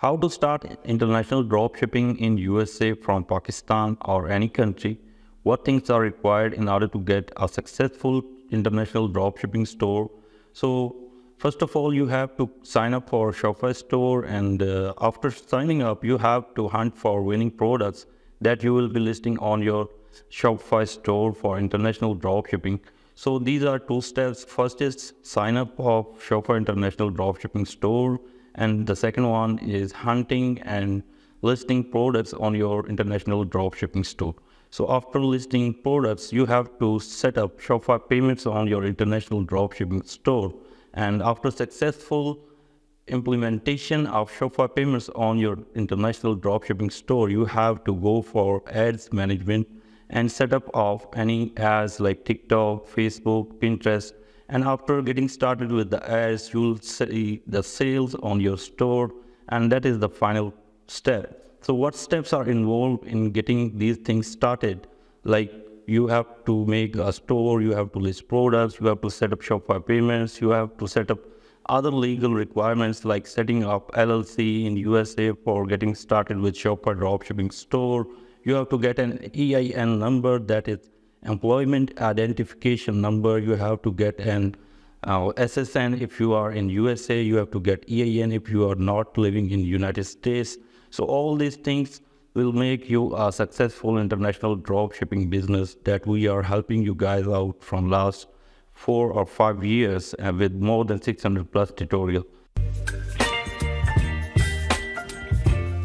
How to start international dropshipping in USA from Pakistan or any country? What things are required in order to get a successful international dropshipping store? So first of all, you have to sign up for Shopify store, and after signing up, you have to hunt for winning products that you will be listing on your Shopify store for international dropshipping. So these are two steps. First is sign up of Shopify International Dropshipping store, and the second one is hunting and listing products on your international dropshipping store. So after listing products, you have to set up Shopify payments on your international dropshipping store. And after successful implementation of Shopify payments on your international dropshipping store, you have to go for ads management and setup of any ads like TikTok, Facebook, Pinterest. And after getting started with the ads, you'll see the sales on your store, and that is the final step. So what steps are involved in getting these things started? Like, you have to make a store, you have to list products, you have to set up Shopify payments, you have to set up other legal requirements like setting up LLC in USA for getting started with Shopify Dropshipping store. You have to get an EIN number, that is employment identification number. You have to get an SSN if you are in USA. You have to get EIN if you are not living in United States. So all these things will make you a successful international dropshipping business that we are helping you guys out from last 4 or 5 years with more than 600 plus tutorials.